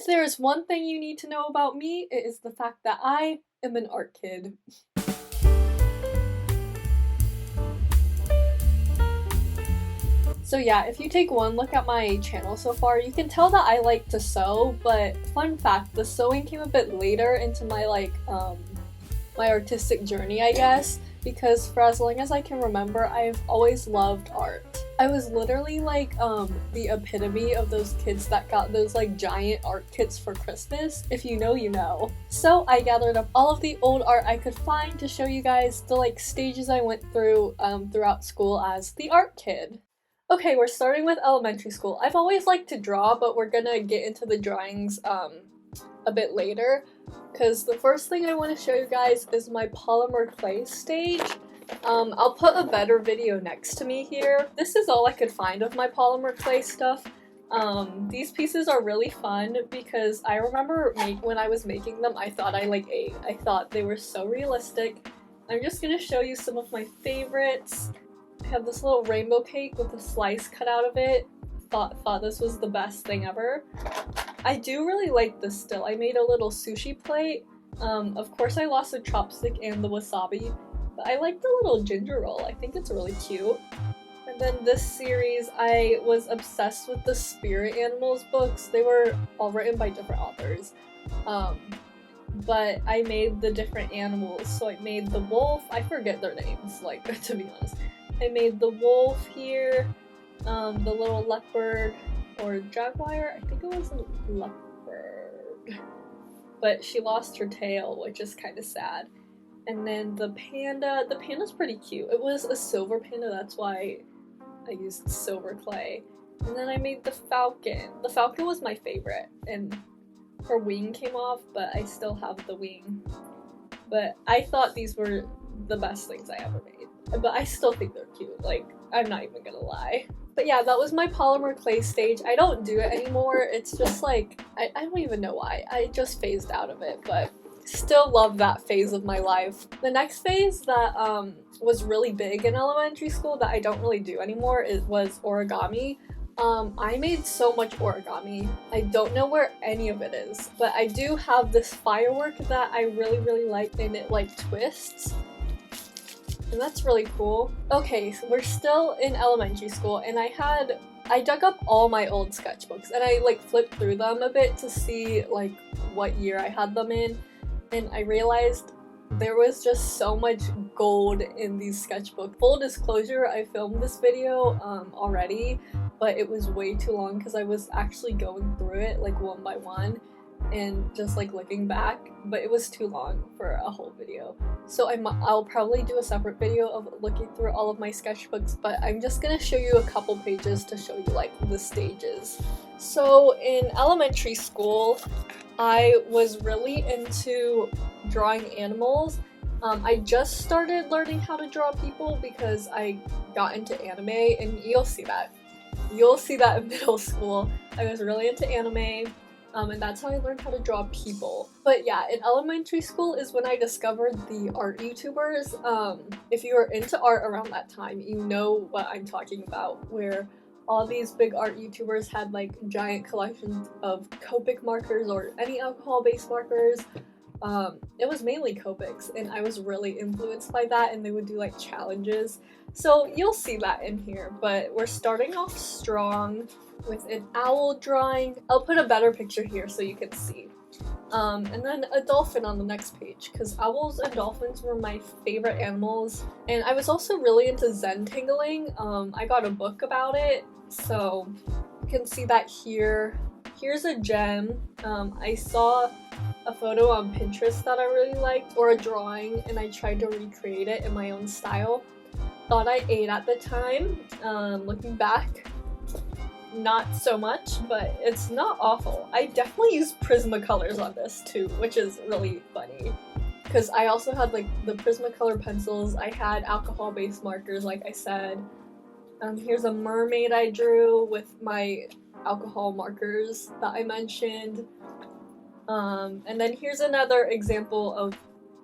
If there is one thing you need to know about me, it is the fact that I am an art kid. So yeah, if you take one look at my channel so far, you can tell that I like to sew, but fun fact, the sewing came a bit later into my my artistic journey, I guess, because for as long as I can remember, I've always loved art. I was literally like the epitome of those kids that got those like giant art kits for Christmas. If you know, you know. So I gathered up all of the old art I could find to show you guys the like stages I went through throughout school as the art kid. Okay, we're starting with elementary school. I've always liked to draw, but we're gonna get into the drawings a bit later, because the first thing I want to show you guys is my polymer clay stage. I'll put a better video next to me here. This is all I could find of my polymer clay stuff. These pieces are really fun because I remember when I was making them, I thought I like ate. I thought they were so realistic. I'm just gonna show you some of my favorites. I have this little rainbow cake with a slice cut out of it. Thought this was the best thing ever. I do really like this still. I made a little sushi plate. Of course I lost the chopstick and the wasabi, but I like the little ginger roll. I think it's really cute. And then this series, I was obsessed with the spirit animals books. They were all written by different authors. But I made the different animals. So I made the wolf. I forget their names, like, to be honest. I made the wolf here, the little leopard, or jaguar, I think it was a leopard. But she lost her tail, which is kind of sad. And then the panda's pretty cute. It was a silver panda, that's why I used silver clay. And then I made the falcon. The falcon was my favorite, and her wing came off, but I still have the wing. But I thought these were the best things I ever made. But I still think they're cute, like, I'm not even gonna lie. But yeah, that was my polymer clay stage. I don't do it anymore. It's just like, I don't even know why. I just phased out of it, but still love that phase of my life. The next phase that was really big in elementary school that I don't really do anymore was origami. I made so much origami. I don't know where any of it is, but I do have this firework that I really like, and it like twists. And that's really cool. Okay, so we're still in elementary school, and I dug up all my old sketchbooks, and I like flipped through them a bit to see like what year I had them in, and I realized there was just so much gold in these sketchbooks. Full disclosure, I filmed this video already, but it was way too long because I was actually going through it like one by one and just like looking back, but it was too long for a whole video. So I'll probably do a separate video of looking through all of my sketchbooks, but I'm just gonna show you a couple pages to show you like the stages. So in elementary school, I was really into drawing animals. I just started learning how to draw people because I got into anime, and you'll see that. You'll see that in middle school. I was really into anime. And that's how I learned how to draw people. But yeah, in elementary school is when I discovered the art YouTubers. If you were into art around that time, you know what I'm talking about, where all these big art YouTubers had like giant collections of Copic markers or any alcohol-based markers. It was mainly Copics, and I was really influenced by that, and they would do like challenges. So you'll see that in here, but we're starting off strong with an owl drawing. I'll put a better picture here so you can see. And then a dolphin on the next page, because owls and dolphins were my favorite animals. And I was also really into Zen tingling. I got a book about it, so you can see that here. Here's a gem. I saw a photo on Pinterest that I really liked, or a drawing, and I tried to recreate it in my own style. Thought I ate at the time. Looking back, not so much, but it's not awful. I definitely used Prismacolors on this too, which is really funny. Because I also had like the Prismacolor pencils, I had alcohol-based markers like I said. Here's a mermaid I drew with my alcohol markers that I mentioned. And then here's another example of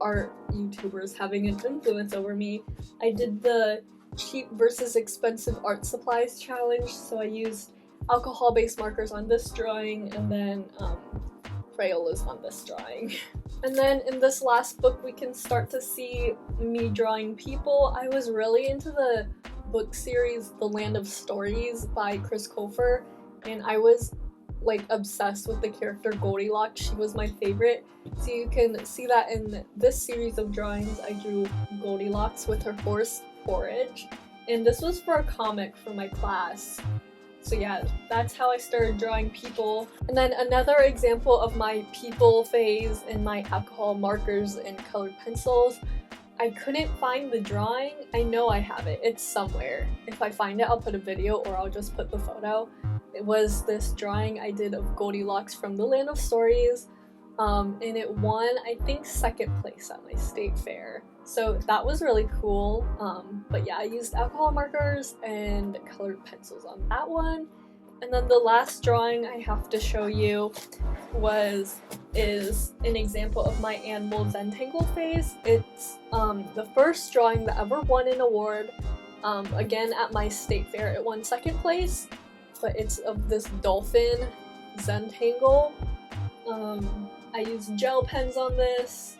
art YouTubers having an influence over me. I did the cheap versus expensive art supplies challenge, so I used alcohol-based markers on this drawing, and then Crayolas on this drawing. And then in this last book, we can start to see me drawing people. I was really into the book series The Land of Stories by Chris Colfer, and I was like obsessed with the character Goldilocks. She was my favorite. So you can see that in this series of drawings, I drew Goldilocks with her horse Porridge, and this was for a comic for my class. So yeah, that's how I started drawing people. And then another example of my people phase and my alcohol markers and colored pencils, I couldn't find the drawing. I know I have it, it's somewhere. If I find it, I'll put a video or I'll just put the photo. It was this drawing I did of Goldilocks from The Land of Stories, and it won, I think, 2nd place at my state fair. So that was really cool. But yeah, I used alcohol markers and colored pencils on that one. And then the last drawing I have to show you is an example of my animal Zentangle phase. It's the first drawing that ever won an award. Again, at my state fair, it won 2nd place, but it's of this dolphin Zentangle. I used gel pens on this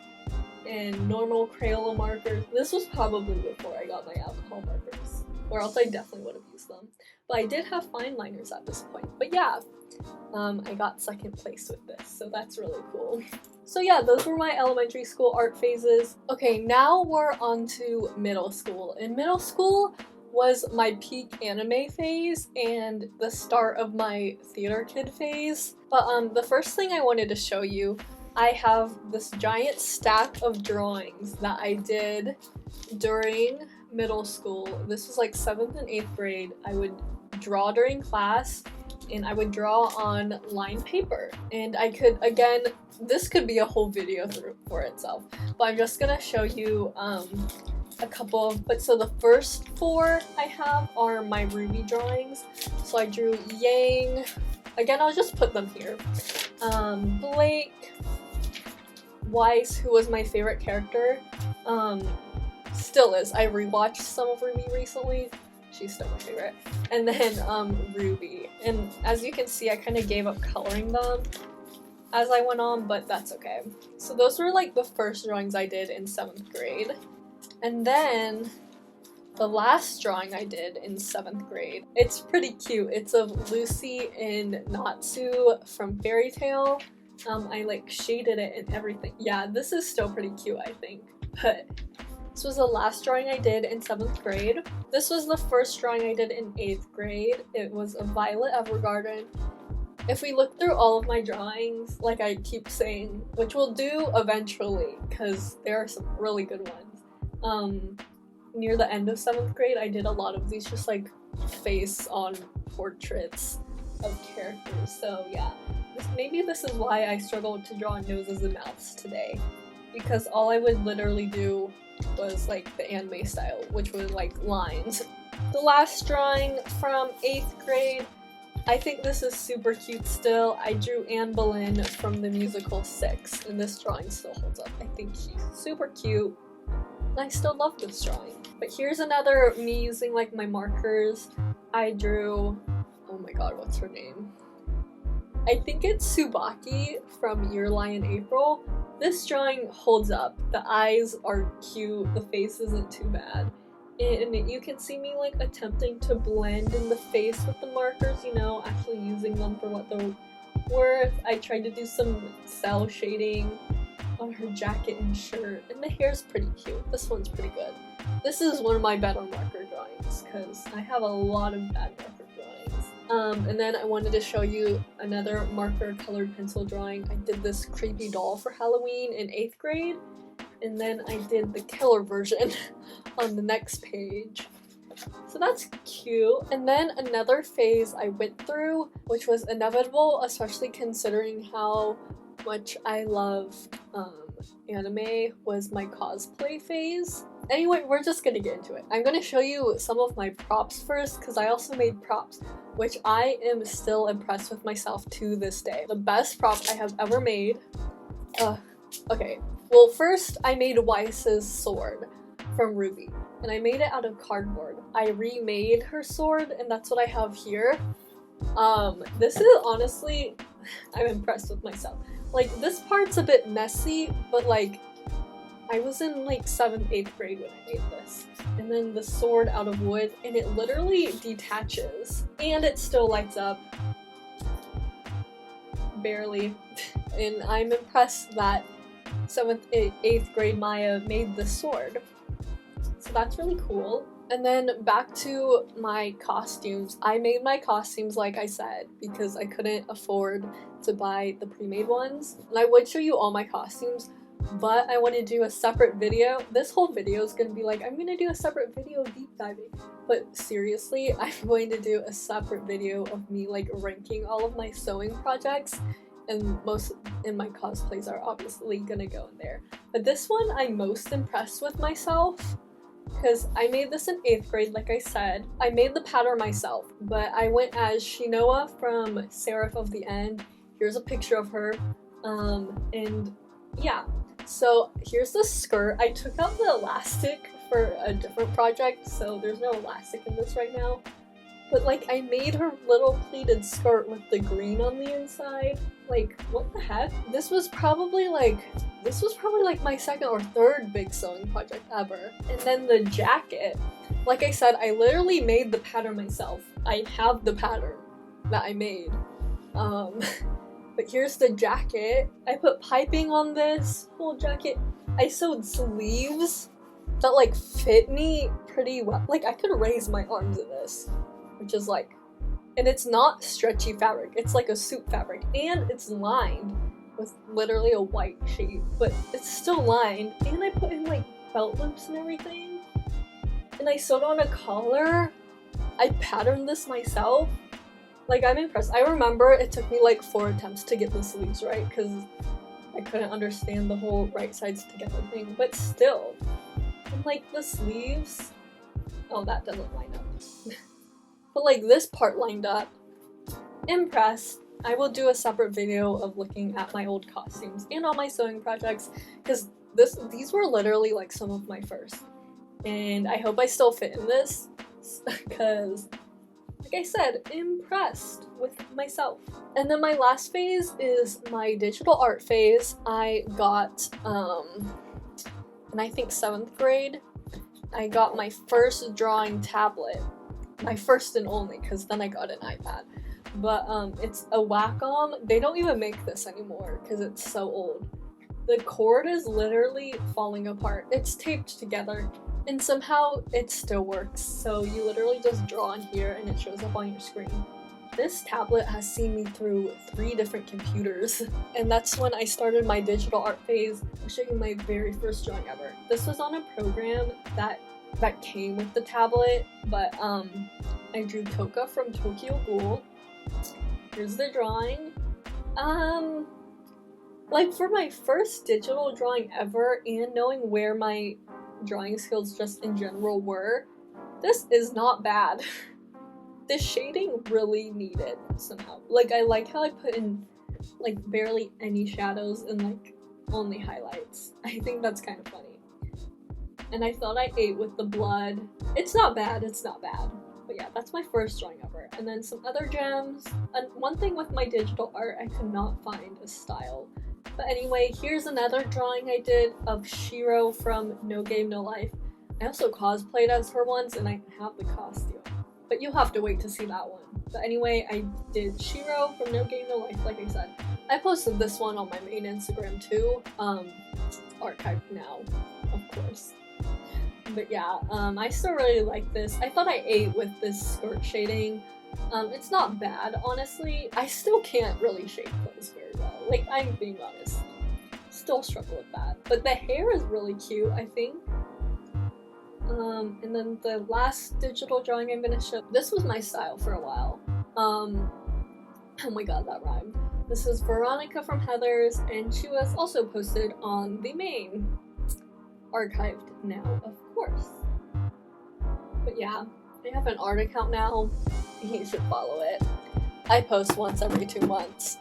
and normal Crayola markers. This was probably before I got my alcohol markers, or else I definitely would have used them. But I did have fine liners at this point. But yeah, I got 2nd place with this, so that's really cool. So yeah, those were my elementary school art phases. Okay, now we're on to middle school. In middle school was my peak anime phase and the start of my theater kid phase. But the first thing I wanted to show you, I have this giant stack of drawings that I did during middle school. This was like 7th and 8th grade. I would draw during class and I would draw on lined paper. And I could, again, this could be a whole video for itself, but I'm just gonna show you a couple of, but so the first 4 I have are my Ruby drawings. So I drew Yang, again I'll just put them here, Blake, Weiss, who was my favorite character, still is. I rewatched some of Ruby recently, she's still my favorite, and then Ruby. And as you can see, I kind of gave up coloring them as I went on, but that's okay. So those were like the first drawings I did in 7th grade. And then the last drawing I did in 7th grade, it's pretty cute. It's of Lucy and Natsu from Fairy Tail. I like shaded it and everything. Yeah, this is still pretty cute, I think. But this was the last drawing I did in 7th grade. This was the first drawing I did in 8th grade. It was a Violet Evergarden. If we look through all of my drawings, like I keep saying, which we'll do eventually, because there are some really good ones. Near the end of 7th grade, I did a lot of these just like face-on portraits of characters. So yeah, maybe this is why I struggled to draw noses and mouths today, because all I would literally do was like the anime style, which was like lines. The last drawing from 8th grade, I think this is super cute still. I drew Anne Boleyn from the musical 6, and this drawing still holds up. I think she's super cute. I still love this drawing. But here's another me using like my markers. I drew, oh my god, what's her name? I think it's Tsubaki from Your Lie in April. This drawing holds up. The eyes are cute, the face isn't too bad. And you can see me like attempting to blend in the face with the markers, you know, actually using them for what they're worth. I tried to do some cell shading on her jacket and shirt, and the hair's pretty cute. This one's pretty good. This is one of my better marker drawings because I have a lot of bad marker drawings. And then I wanted to show you another marker colored pencil drawing. I did this creepy doll for Halloween in 8th grade, and then I did the killer version on the next page. So that's cute. And then another phase I went through, which was inevitable, especially considering how much I love anime, was my cosplay phase. Anyway, we're just gonna get into it. I'm gonna show you some of my props first, because I also made props, which I am still impressed with myself to this day. The best prop I have ever made. Okay. Well, first I made Weiss's sword from Ruby, and I made it out of cardboard. I remade her sword, and that's what I have here. This is honestly, I'm impressed with myself. Like, this part's a bit messy, but like, I was in like 7th, 8th grade when I made this. And then the sword out of wood, and it literally detaches. And it still lights up. Barely. And I'm impressed that 7th, 8th grade Maya made this sword. So that's really cool. And then back to my costumes. I made my costumes, like I said, because I couldn't afford to buy the pre-made ones. And I would show you all my costumes, but I want to do a separate video. This whole video is going to be like, I'm going to do a separate video deep diving. But seriously, I'm going to do a separate video of me like ranking all of my sewing projects. And most in my cosplays are obviously going to go in there. But this one, I'm most impressed with myself. Because I made this in 8th grade, like I said. I made the pattern myself, but I went as Shinoa from Seraph of the End. Here's a picture of her. And yeah. So here's the skirt. I took out the elastic for a different project, so there's no elastic in this right now. But like, I made her little pleated skirt with the green on the inside. Like, what the heck? This was probably like my 2nd or 3rd big sewing project ever. And then the jacket, like I said, I literally made the pattern myself. I have the pattern that I made. But here's the jacket. I put piping on this whole jacket. I sewed sleeves that like fit me pretty well. Like, I could raise my arms in this, which is like, and it's not stretchy fabric. It's like a suit fabric, and it's lined with literally a white sheet, but it's still lined. And I put in like belt loops and everything. And I sewed on a collar. I patterned this myself. Like, I'm impressed. I remember it took me like 4 attempts to get the sleeves right, because I couldn't understand the whole right sides together thing, but still. And like the sleeves, oh, that doesn't line up. But like this part lined up. Impressed. I will do a separate video of looking at my old costumes and all my sewing projects, because these were literally like some of my first. And I hope I still fit in this, because like I said, impressed with myself. And then my last phase is my digital art phase. I got, in I think 7th grade, I got my first drawing tablet. My first and only, because then I got an iPad. But it's a Wacom. They don't even make this anymore because it's so old. The cord is literally falling apart. It's taped together, and somehow it still works. So you literally just draw on here and it shows up on your screen. This tablet has seen me through 3 different computers, and that's when I started my digital art phase. I'll show you my very first drawing ever. This was on a program that came with the tablet, but I drew Toka from Tokyo Ghoul. Here's the drawing. Like, for my first digital drawing ever, and knowing where my drawing skills just in general were, this is not bad. The shading really needed somehow. Like, I like how I put in like barely any shadows and like only highlights. I think that's kind of funny. And I thought I ate with the blood. It's not bad, it's not bad. But yeah, that's my first drawing ever. And then some other gems. And one thing with my digital art, I could not find a style. But anyway, here's another drawing I did of Shiro from No Game No Life. I also cosplayed as her once, and I have the costume. But you'll have to wait to see that one. But anyway, I did Shiro from No Game No Life, like I said. I posted this one on my main Instagram too. Archived now, of course. But yeah, I still really like this. I thought I ate with this skirt shading. It's not bad, honestly. I still can't really shade clothes very well. Like, I'm being honest. Still struggle with that. But the hair is really cute, I think. And then the last digital drawing I'm gonna show. This was my style for a while. Oh my god, that rhymed. This is Veronica from Heathers, and she was also posted on the main. Archived now, of course. But yeah, I have an art account now. You should follow it. I post once every 2 months.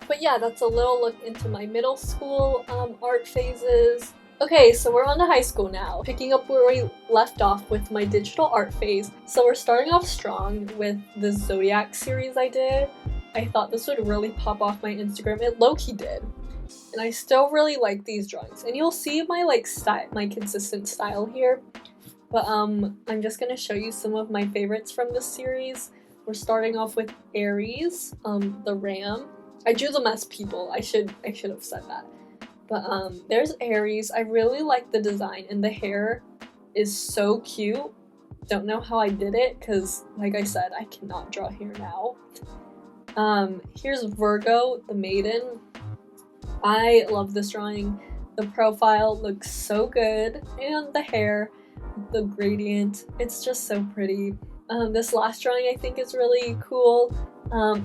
But yeah, that's a little look into my middle school art phases. Okay, so we're on to high school now, picking up where we left off with my digital art phase. So we're starting off strong with the Zodiac series I did. I thought this would really pop off my Instagram. It low-key did. And I still really like these drawings. And you'll see my my consistent style here. But I'm just gonna show you some of my favorites from this series. We're starting off with Aries, the ram. I drew them as people. I should have said that. But there's Aries. I really like the design, and the hair is so cute. Don't know how I did it, because like I said, I cannot draw hair now. Here's Virgo, the maiden. I love this drawing. The profile looks so good, and the hair, the gradient, it's just so pretty. This last drawing I think is really cool.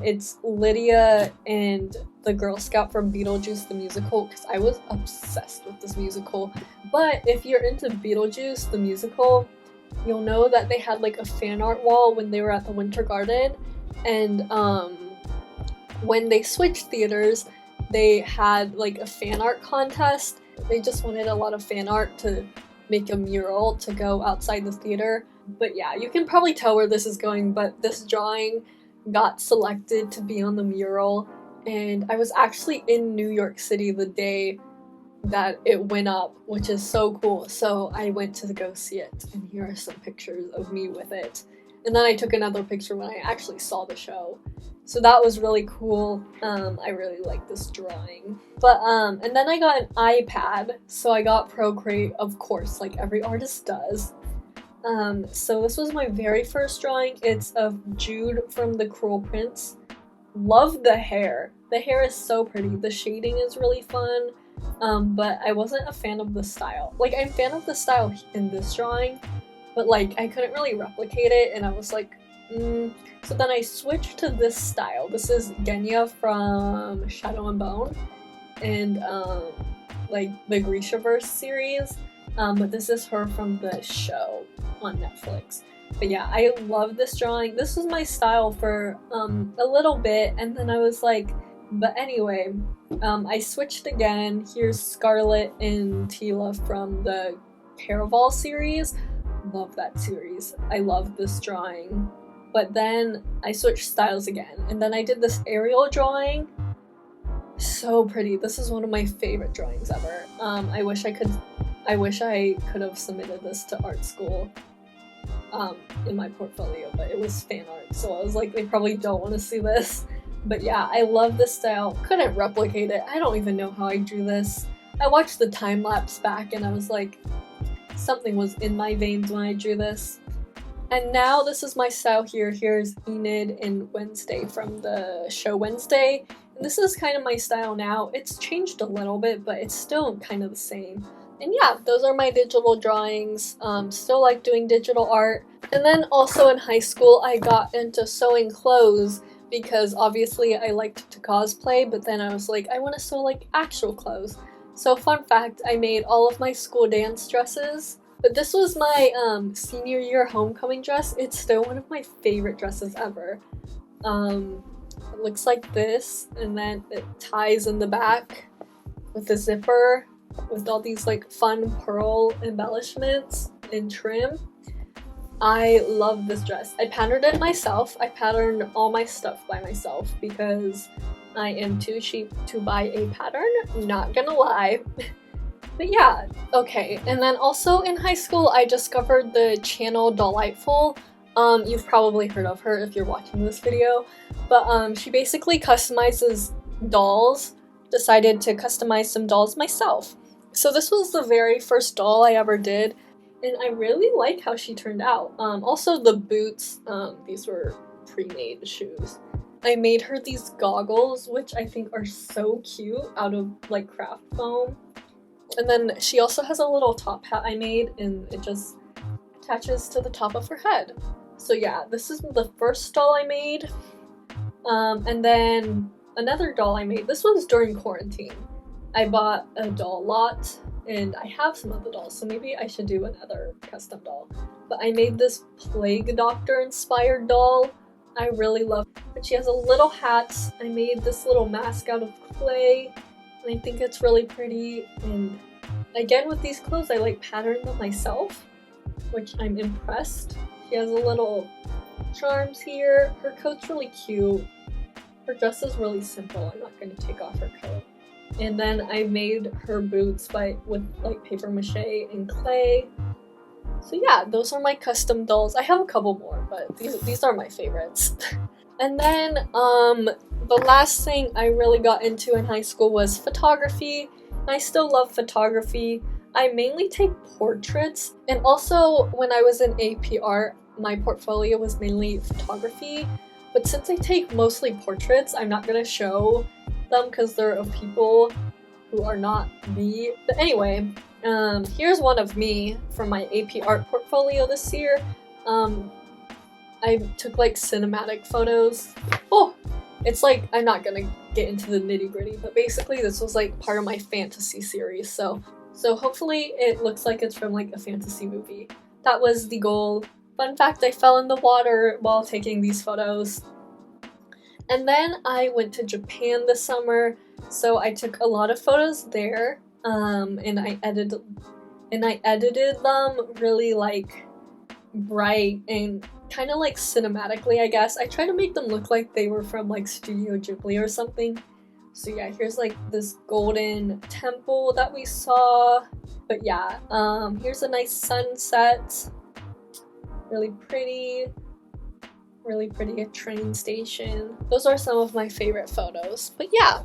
It's Lydia and the Girl Scout from Beetlejuice the musical, because I was obsessed with this musical. But if you're into Beetlejuice the musical, you'll know that they had like a fan art wall when they were at the Winter Garden, and when they switched theaters, they had like a fan art contest. They just wanted a lot of fan art to make a mural to go outside the theater. But yeah, you can probably tell where this is going, but this drawing got selected to be on the mural, and I was actually in New York City the day that it went up, which is so cool. So I went to go see it, and here are some pictures of me with it. And then I took another picture when I actually saw the show. So that was really cool. I really like this drawing. But and then I got an iPad, so I got Procreate, of course, like every artist does. So this was my very first drawing. It's of Jude from The Cruel Prince. Love the hair. The hair is so pretty. The shading is really fun. But I wasn't a fan of the style. Like, I'm a fan of the style in this drawing, but like I couldn't really replicate it, and I was like, So then I switched to this style. This is Genya from Shadow and Bone, and like the Grishaverse series. But this is her from the show on Netflix. But yeah, I love this drawing. This was my style for a little bit, and then I was like, but anyway, I switched again. Here's Scarlett and Tila from the Caraval series. Love that series. I love this drawing. But then I switched styles again, and then I did this aerial drawing. So pretty. This is one of my favorite drawings ever. I wish I could have submitted this to art school in my portfolio, but it was fan art, so I was like, they probably don't want to see this. But yeah, I love this style. Couldn't replicate it. I don't even know how I drew this. I watched the time lapse back, and I was like, something was in my veins when I drew this. And now this is my style here. Here's Enid and Wednesday from the show Wednesday. And this is kind of my style now. It's changed a little bit, but it's still kind of the same. And yeah, those are my digital drawings. Still like doing digital art. And then also in high school, I got into sewing clothes because obviously I liked to cosplay, but then I was like, I want to sew like actual clothes. So fun fact, I made all of my school dance dresses. But this was my senior year homecoming dress. It's still one of my favorite dresses ever. It looks like this, and then it ties in the back with a zipper with all these like fun pearl embellishments and trim. I love this dress. I patterned it myself. I patterned all my stuff by myself because I am too cheap to buy a pattern, not gonna lie. But yeah, okay. And then also in high school, I discovered the channel Delightful. You've probably heard of her if you're watching this video, but she basically customizes dolls. Decided to customize some dolls myself. So this was the very first doll I ever did, and I really like how she turned out. Also the boots, these were pre-made shoes. I made her these goggles, which I think are so cute, out of like craft foam. And then she also has a little top hat I made, and it just attaches to the top of her head. So yeah, this is the first doll I made. And then another doll I made. This was during quarantine. I bought a doll lot, and I have some of the dolls, so maybe I should do another custom doll. But I made this Plague Doctor inspired doll. I really love it. But she has a little hat. I made this little mask out of clay, and I think it's really pretty. And Again, with these clothes, I like patterned them myself, which I'm impressed. She has a little charms here. Her coat's really cute. Her dress is really simple. I'm not going to take off her coat. And then I made her boots with like paper mache and clay. So yeah, those are my custom dolls. I have a couple more, but these are my favorites. And then the last thing I really got into in high school was photography. I still love photography. I mainly take portraits, and also when I was in AP art, my portfolio was mainly photography. But since I take mostly portraits, I'm not gonna show them because they're of people who are not me. But anyway, here's one of me from my AP art portfolio this year. I took like cinematic photos. Oh, it's like, I'm not gonna get into the nitty-gritty, but basically this was like part of my fantasy series, so hopefully it looks like it's from like a fantasy movie. That was the goal. Fun fact, I fell in the water while taking these photos. And then I went to Japan this summer, so I took a lot of photos there, and I edited them really like bright and kind of like cinematically, I guess. I tried to make them look like they were from like Studio Ghibli or something. So yeah, here's like this golden temple that we saw. But yeah, here's a nice sunset. Really pretty a train station. Those are some of my favorite photos. But yeah,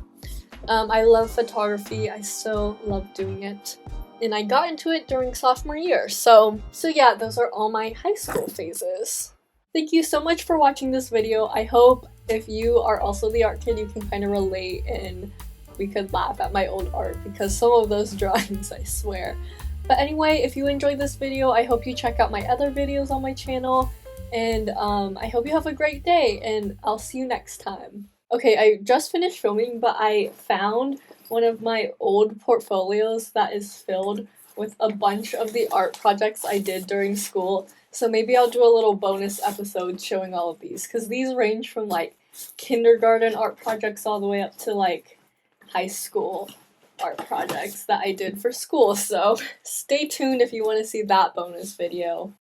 I love photography. I still love doing it. And I got into it during sophomore year. So yeah, those are all my high school phases. Thank you so much for watching this video. I hope if you are also the art kid, you can kind of relate and we could laugh at my old art because some of those drawings, I swear. But anyway, if you enjoyed this video, I hope you check out my other videos on my channel. And I hope you have a great day, and I'll see you next time. Okay, I just finished filming, but I found one of my old portfolios that is filled with a bunch of the art projects I did during school. So maybe I'll do a little bonus episode showing all of these, because these range from like kindergarten art projects all the way up to like high school art projects that I did for school. So stay tuned if you want to see that bonus video.